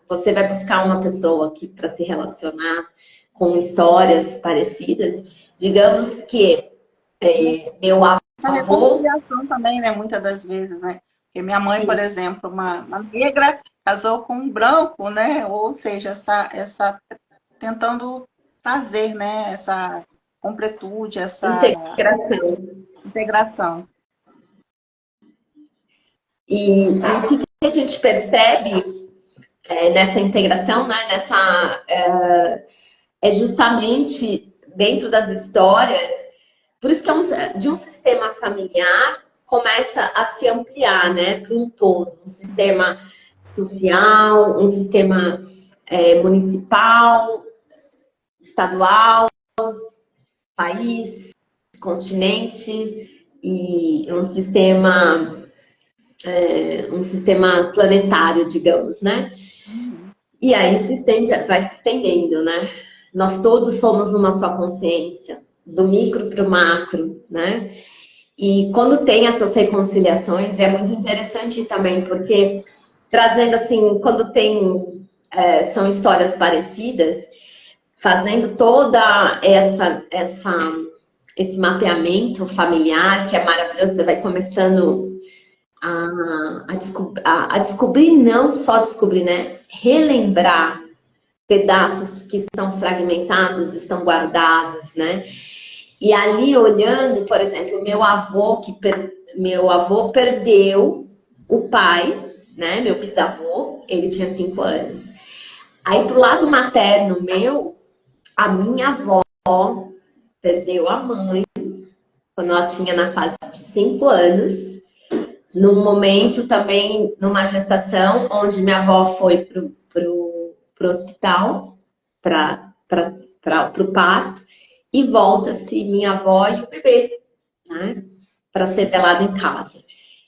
Você vai buscar uma pessoa aqui para se relacionar com histórias parecidas. Digamos que meu avô... Essa reconciliação também, né? Muitas das vezes, né? Porque minha mãe, Sim. por exemplo, uma negra casou com um branco, né? Ou seja, essa tentando trazer, né? Essa completude, essa Integração. integração. E o que a gente percebe nessa integração, né? É justamente dentro das histórias, por isso que de um sistema familiar começa a se ampliar, né, para um todo, um sistema social, um sistema municipal, estadual, país, continente e um sistema planetário, digamos, né? E aí vai se estendendo, né? Nós todos somos uma só consciência, do micro para o macro, né? E quando tem essas reconciliações, é muito interessante também, porque trazendo assim, quando são histórias parecidas, fazendo toda esse mapeamento familiar, que é maravilhoso, você vai começando a descobrir, não só descobrir, né? Relembrar pedaços que estão fragmentados, estão guardados, né? E ali olhando, por exemplo, meu avô perdeu o pai, né? Meu bisavô, ele tinha 5 anos. Aí pro lado materno meu, a minha avó perdeu a mãe quando ela tinha na fase de 5 anos, num momento também, numa gestação, onde minha avó foi pro hospital para o parto, e volta-se minha avó e o bebê, né, para ser velado em casa.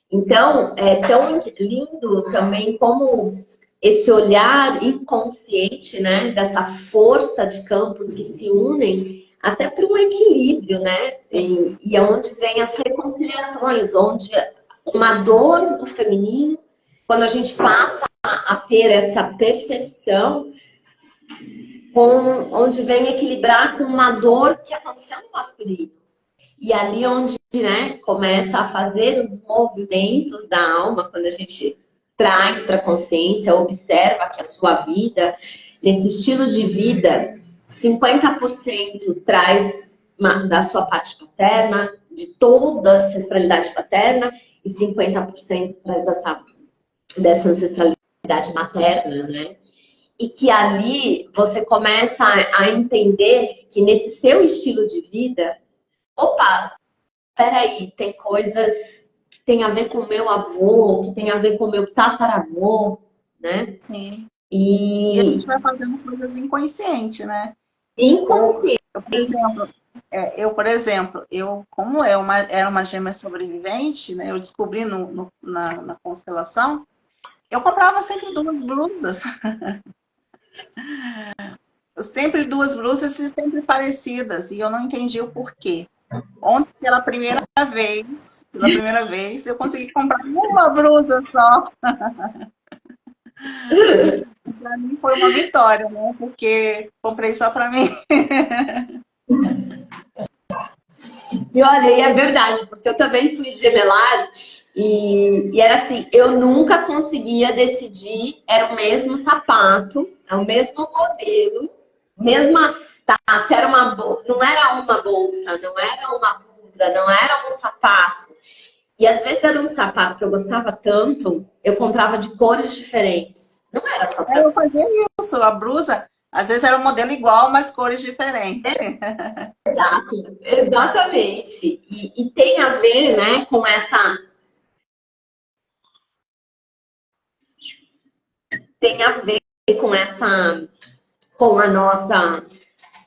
Então, é tão lindo também como esse olhar inconsciente, né, dessa força de campos que se unem até para um equilíbrio, né, e é onde vem as reconciliações, onde uma dor do feminino, quando a gente passa a ter essa percepção, onde vem equilibrar com uma dor que aconteceu no masculino. E ali onde, né, começa a fazer os movimentos da alma, quando a gente traz para a consciência, observa que a sua vida, nesse estilo de vida, 50% traz da sua parte paterna, de toda a ancestralidade paterna, e 50% traz dessa ancestralidade materna, né? E que ali você começa a entender que nesse seu estilo de vida, opa, peraí, tem coisas que tem a ver com o meu avô, que tem a ver com o meu tataravô, né? Sim. E a E gente vai fazendo coisas inconscientes, né? Tipo, inconsciente. por exemplo, como era uma gêmea sobrevivente, né? Eu descobri na constelação, eu comprava sempre duas blusas. Sempre duas blusas e sempre parecidas, e eu não entendi o porquê. Ontem, pela primeira vez, eu consegui comprar uma blusa só. Para mim foi uma vitória, né? Porque comprei só para mim. E olha, e é verdade, porque eu também fui gemelar e era assim, eu nunca conseguia decidir, era o mesmo sapato, é o mesmo modelo, mesma, tá, se era não era uma bolsa, não era uma blusa, não era um sapato. E às vezes era um sapato que eu gostava tanto, eu comprava de cores diferentes. Não era só pra Eu fazia isso, a blusa, às vezes era um modelo igual, mas cores diferentes. exato, exatamente. E tem a ver, né, com essa tem a ver com essa, com a nossa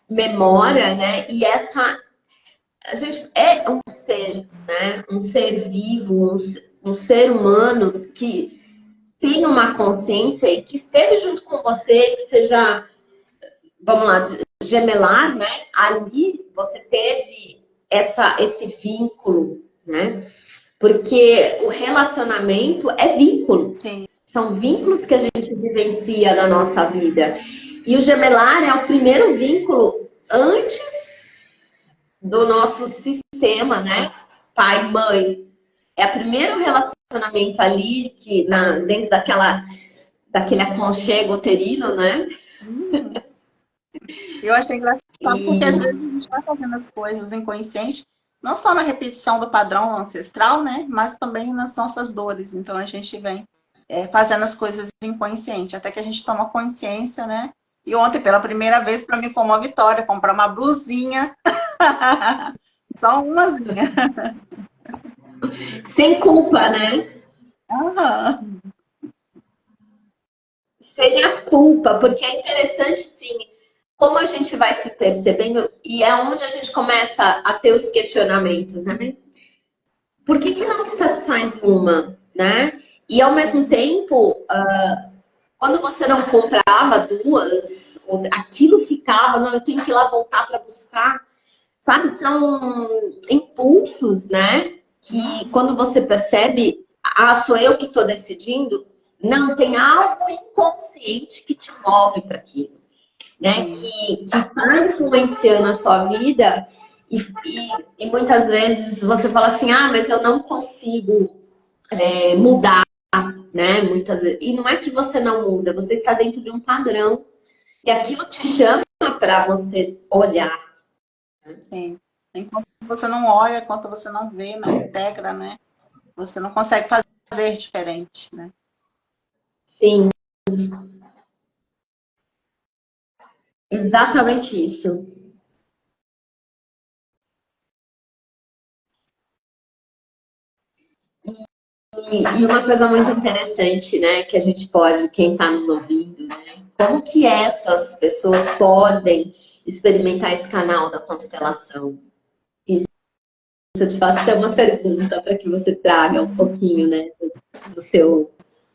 memória, né? E essa, a gente é um ser, né? Um ser vivo, um ser humano que tem uma consciência e que esteve junto com você, que seja, vamos lá, gemelar, né? Ali você teve esse vínculo, né? Porque o relacionamento é vínculo. Sim, São vínculos que a gente vivencia na nossa vida. E o gemelar é o primeiro vínculo antes do nosso sistema, né? Pai, mãe. É o primeiro relacionamento ali que dentro daquele aconchego uterino, né? eu achei engraçado porque às vezes E a gente vai fazendo as coisas inconsciente, não só na repetição do padrão ancestral, né? Mas também nas nossas dores. Então a gente vem fazendo as coisas inconsciente, até que a gente toma consciência, né? E ontem, pela primeira vez, para mim foi uma vitória, comprar uma blusinha, só umazinha. sem culpa, né? Aham. Sem a culpa, porque é interessante, sim, como a gente vai se percebendo e é onde a gente começa a ter os questionamentos, né? Por que não me satisfaz uma, né? E ao mesmo Sim, tempo, quando você não comprava duas, aquilo ficava, não, eu tenho que ir lá voltar para buscar, sabe? São impulsos, né? Que quando você percebe, sou eu que estou decidindo, não, tem algo inconsciente que te move para aquilo, né? sim, Que está influenciando a sua vida e muitas vezes você fala assim, mas eu não consigo mudar, né? Muitas vezes. E não é que você não muda, você está dentro de um padrão e aquilo te chama para você olhar. sim. Enquanto você não olha, enquanto você não vê, não integra, né? Você não consegue fazer diferente, né? Sim, exatamente isso. E uma coisa muito interessante, né, que a gente pode, quem está nos ouvindo, né, como que essas pessoas podem experimentar esse canal da constelação? Isso eu te faço até uma pergunta para que você traga um pouquinho, né, da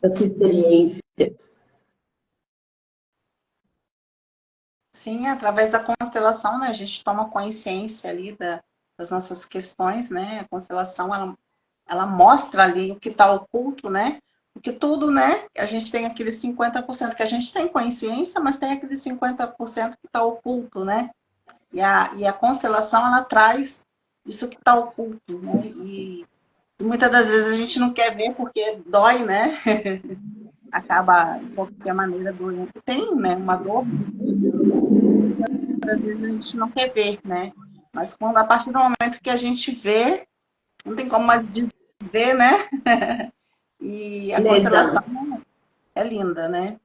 sua experiência. Sim, através da constelação, né, a gente toma consciência ali das nossas questões, né? A constelação, ela mostra ali o que está oculto, né? Porque tudo, né? A gente tem aquele 50% que a gente tem consciência, mas tem aquele 50% que está oculto, né? E a constelação, ela traz isso que está oculto, né? muitas das vezes a gente não quer ver porque dói, né? Acaba, de qualquer maneira, doendo. Tem, né, uma dor, às vezes a gente não quer ver, né? Mas quando, a partir do momento que a gente vê, não tem como mais desver, né? E a constelação Exato. é linda, né?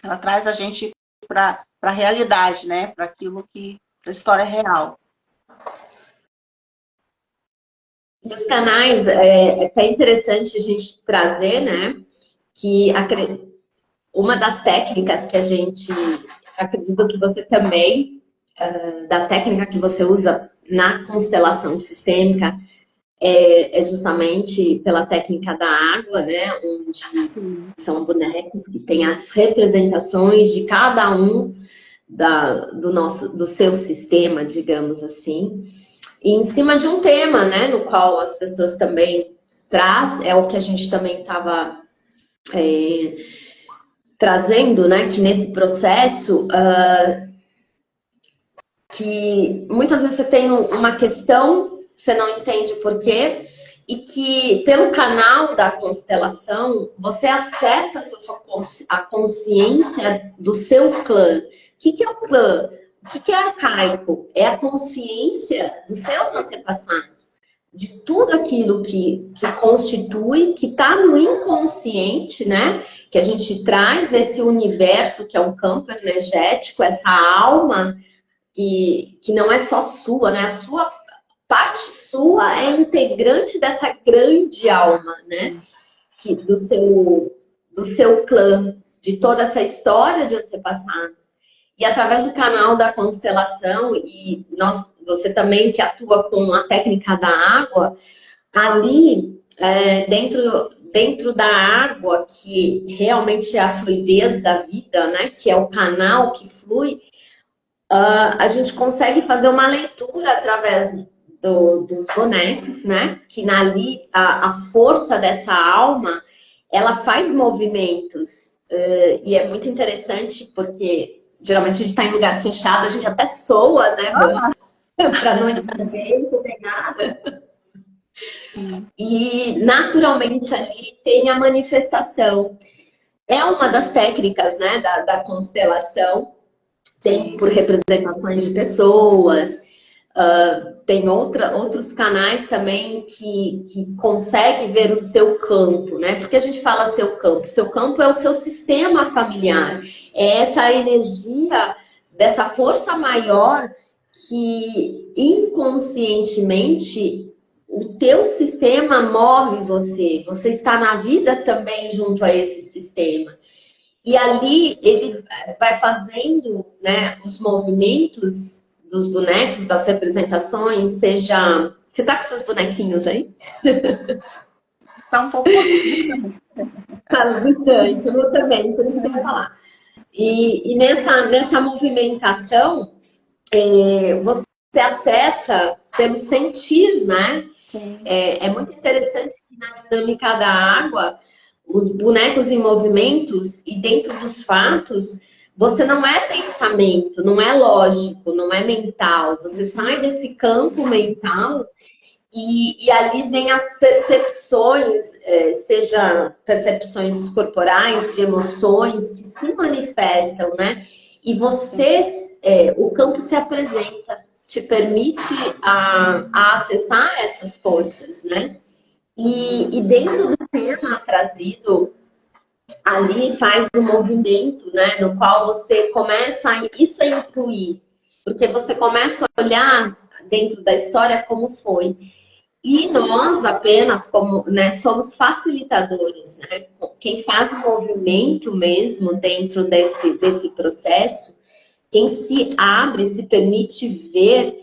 Ela traz a gente para a realidade, né? Para aquilo que, para a história real. E os canais, é até interessante a gente trazer, né? Que uma das técnicas que a gente, acredito que você também, da técnica que você usa na constelação sistêmica, é justamente pela técnica da água, né? Onde Sim. são bonecos que têm as representações de cada um do seu sistema, digamos assim, e em cima de um tema, né? No qual as pessoas também é o que a gente também estava trazendo, né? Que nesse processo que muitas vezes você tem uma questão, você não entende por quê, e que pelo canal da constelação você acessa a consciência do seu clã. O que é o clã? O que é arcaico? É a consciência dos seus antepassados, de tudo aquilo que constitui, que está no inconsciente, né? Que a gente traz nesse universo que é um campo energético, essa alma que não é só sua, né? A sua parte sua é integrante dessa grande alma, né? Do seu clã, de toda essa história de antepassados. E através do canal da constelação, e você também que atua com a técnica da água, ali dentro da água, que realmente é a fluidez da vida, né? Que é o canal que flui, a gente consegue fazer uma leitura através dos bonecos, né? Que ali a força dessa alma ela faz movimentos. E é muito interessante porque geralmente a gente está em lugar fechado, a gente até soa, né, para não entrar dentro, nem nada. E naturalmente ali tem a manifestação. É uma das técnicas, né, da constelação. Tem por representações de pessoas, tem outros canais também que consegue ver o seu campo, né? Porque a gente fala seu campo? Seu campo é o seu sistema familiar, é essa energia dessa força maior que inconscientemente o teu sistema move você. Você está na vida também junto a esse sistema. E ali ele vai fazendo, né, os movimentos dos bonecos, das representações, seja. Você tá com seus bonequinhos aí? Está um pouco distante. Tá distante, eu também, por isso que eu vou falar. E nessa movimentação, você acessa pelo sentir, né? Sim. É muito interessante que na dinâmica da água, os bonecos em movimentos e dentro dos fatos, você não é pensamento, não é lógico, não é mental. Você sai desse campo mental e ali vem as percepções, seja percepções corporais, de emoções que se manifestam, né? E o campo se apresenta, te permite a acessar essas forças, né? E dentro do tema trazido ali faz um movimento, né, no qual você começa isso é incluir, porque você começa a olhar dentro da história como foi. E nós apenas como, né, somos facilitadores, né? Quem faz o movimento mesmo dentro desse processo, quem se abre, se permite ver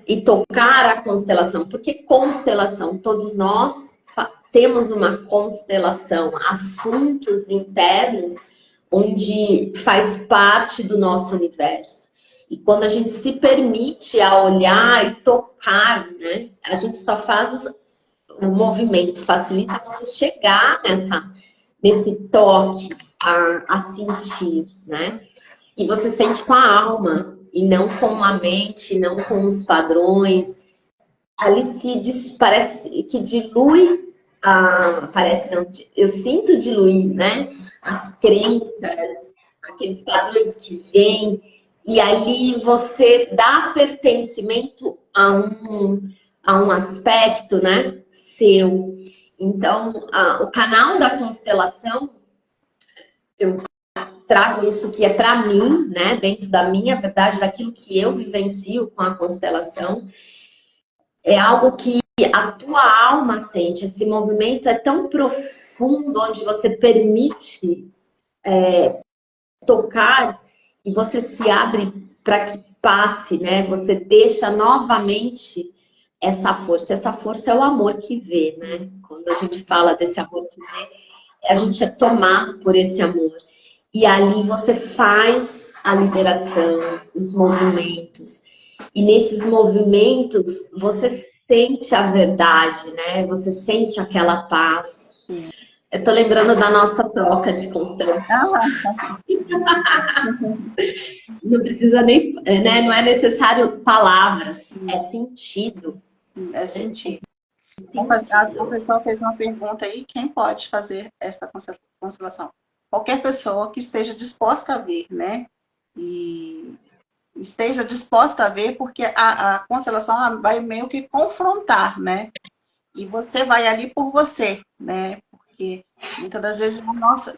e tocar a constelação, porque constelação, todos nós temos uma constelação, assuntos internos onde faz parte do nosso universo. E quando a gente se permite a olhar e tocar, né, a gente só faz o movimento, facilita você chegar nesse toque, a sentir, né? E você sente com a alma, e não com a mente, não com os padrões. ali parece que dilui, parece não, eu sinto diluir, né? As crenças, aqueles padrões que vêm, e ali você dá pertencimento a um aspecto, né? Seu. Então, o canal da constelação, eu trago isso que é para mim, né? Dentro da minha verdade, daquilo que eu vivencio com a constelação. É algo que a tua alma sente. Esse movimento é tão profundo, onde você permite tocar e você se abre para que passe, né? Você deixa novamente essa força. Essa força é o amor que vê, né? Quando a gente fala desse amor que vê, a gente é tomado por esse amor. E ali você faz a liberação, os movimentos. E nesses movimentos, você sente a verdade, né? Você sente aquela paz. Eu tô lembrando da nossa troca de constelação. Não precisa nem, né? Não é necessário palavras, é sentido. É sentir. Sentido. O pessoal fez uma pergunta aí, quem pode fazer essa constelação? Qualquer pessoa que esteja disposta a ver, né? E esteja disposta a ver, porque a constelação vai meio que confrontar, né? E você vai ali por você, né? Porque muitas das vezes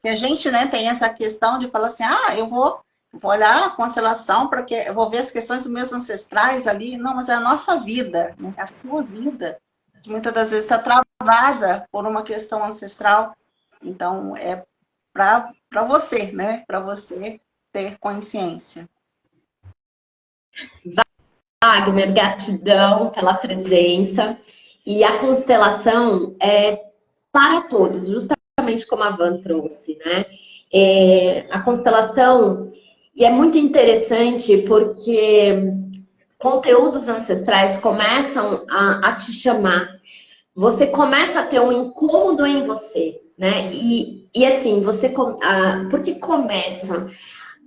que a gente, né, tem essa questão de falar assim, vou olhar a constelação porque eu vou ver as questões dos meus ancestrais ali. Não, mas é a nossa vida, né? A sua vida, que muitas das vezes está travada por uma questão ancestral. Então, é para você, né? Para você ter consciência. Wagner, gratidão pela presença. E a constelação é para todos, justamente como a Van trouxe, né? A constelação, e é muito interessante porque conteúdos ancestrais começam a te chamar. Você começa a ter um incômodo em você, né? E assim, porque começa?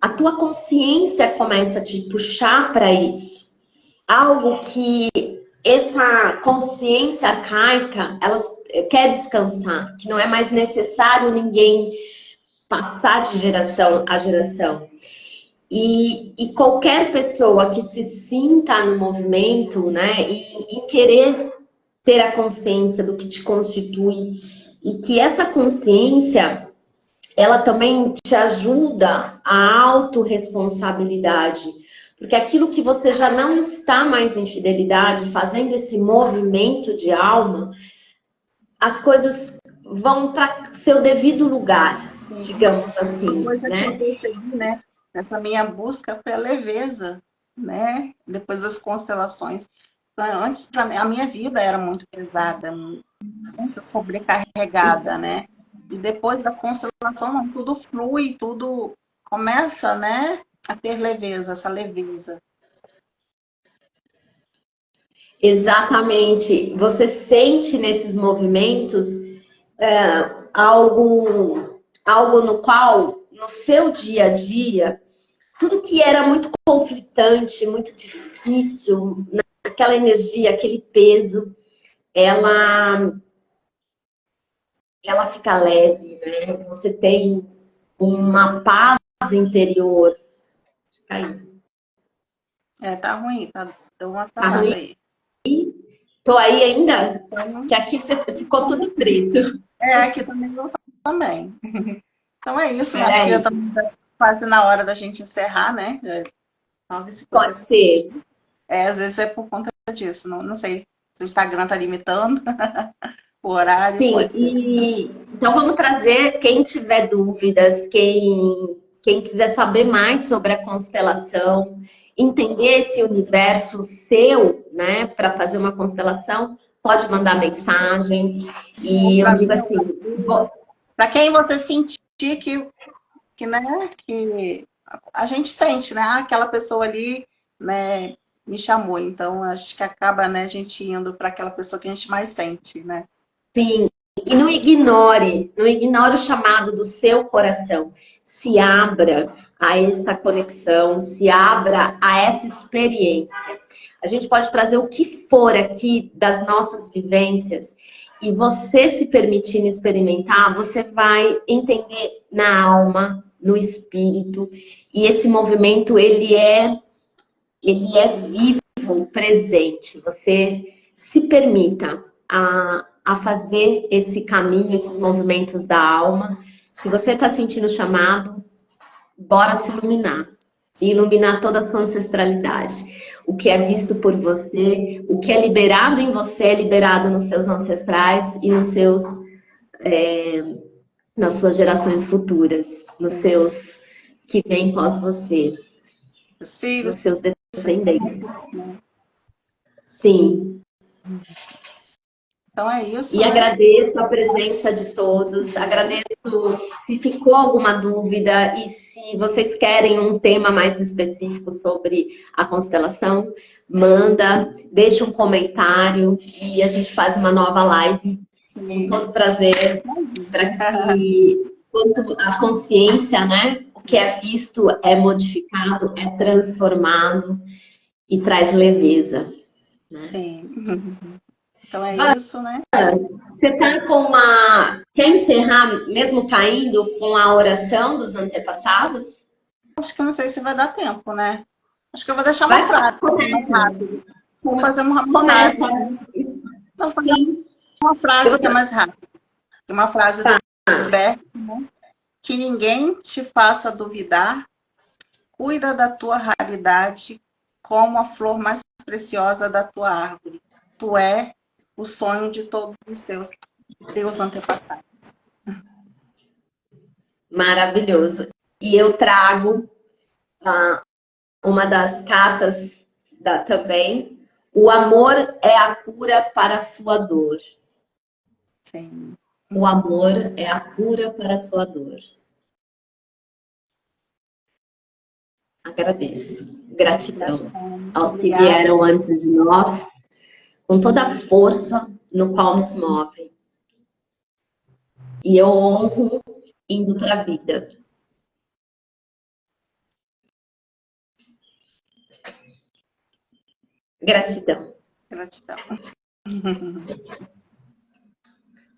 A tua consciência começa a te puxar para isso. Algo que essa consciência arcaica, ela quer descansar, que não é mais necessário ninguém passar de geração a geração. E qualquer pessoa que se sinta no movimento, né, e querer ter a consciência do que te constitui, e que essa consciência, ela também te ajuda a autorresponsabilidade. Porque aquilo que você já não está mais em fidelidade, fazendo esse movimento de alma, as coisas vão para seu devido lugar, Sim. digamos assim, Uma coisa que eu né? percebi, né, nessa minha busca foi a leveza, né? Depois das constelações. Antes, a minha vida era muito pesada, muito sobrecarregada, né? E depois da constelação, não, tudo flui, tudo começa, né, a ter leveza, essa leveza. Exatamente. Você sente nesses movimentos algo no qual, no seu dia a dia, tudo que era muito conflitante, muito difícil, aquela energia, aquele peso, ela fica leve, né? Você tem uma paz interior. Caiu. Tá ruim, deu uma Tá ruim? travada aí. Tô aí ainda? Então, Que aqui você ficou tudo preto. aqui também eu também. Então é isso, minha filha, Peraí. estamos quase na hora da gente encerrar, né? Pode 9h55. ser. Às vezes é por conta disso, não sei se o Instagram está limitando o horário, Sim, pode ser. então vamos trazer quem tiver dúvidas, quem quiser saber mais sobre a constelação, entender esse universo seu, né, para fazer uma constelação, pode mandar mensagens. E eu digo assim, para quem você sentir né, que a gente sente, né, aquela pessoa ali, né, me chamou. Então acho que acaba, né, a gente indo para aquela pessoa que a gente mais sente, né? sim, e não ignore o chamado do seu coração. Se abra a essa conexão, se abra a essa experiência. A gente pode trazer o que for aqui das nossas vivências e você se permitindo experimentar, você vai entender na alma, no espírito, e esse movimento ele é vivo, presente. Você se permita a fazer esse caminho, esses movimentos da alma. Se você está sentindo chamado, bora se iluminar. E iluminar toda a sua ancestralidade. O que é visto por você, o que é liberado em você é liberado nos seus ancestrais e nos seus, nas suas gerações futuras, nos seus que vêm pós você, Os nos filhos, seus descendentes. Sim. então é isso, E né? agradeço a presença de todos, agradeço se ficou alguma dúvida e se vocês querem um tema mais específico sobre a constelação, manda, deixa um comentário e a gente faz uma nova live com todo prazer para que quanto a consciência, né, o que é visto é modificado, é transformado e traz leveza, né? Sim. Então é isso, né? Você tá com uma. Quer encerrar, mesmo caindo, com a oração dos antepassados? Acho que eu não sei se vai dar tempo, né? Acho que eu vou deixar uma Vai, frase mais começa. rápido. Vou fazer uma frase. Começa. Não, vou fazer Sim. uma frase Eu, que é mais rápida. Uma frase do Humberto, né? Que ninguém te faça duvidar, cuida da tua realidade como a flor mais preciosa da tua árvore. Tu é o sonho de todos os teus antepassados. maravilhoso. E eu trago uma das cartas também. O amor é a cura para a sua dor. Sim. O amor é a cura para a sua dor. Agradeço. Gratidão aos que Obrigada. vieram antes de nós, com toda a força no qual nos movem. E eu honro indo para a vida. Gratidão. Gratidão.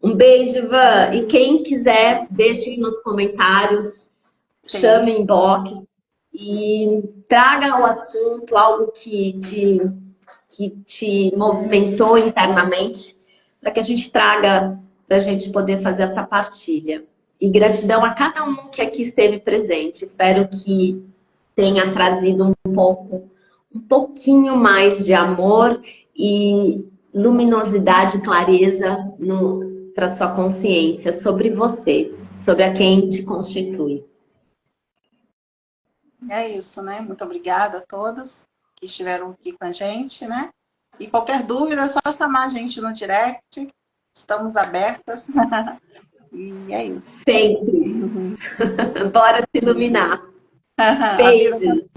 Um beijo, Ivan. E quem quiser, deixe nos comentários, Sim. chame em inbox e traga o assunto, algo que te movimentou internamente, para que a gente traga, para a gente poder fazer essa partilha. E gratidão a cada um que aqui esteve presente. Espero que tenha trazido um pouquinho mais de amor e luminosidade, clareza para sua consciência sobre você, sobre a quem te constitui. É isso, né? Muito obrigada a todos que estiveram aqui com a gente, né? E qualquer dúvida é só chamar a gente no direct. Estamos abertas. E é isso. Sempre. Bora se iluminar. A vida Beijos.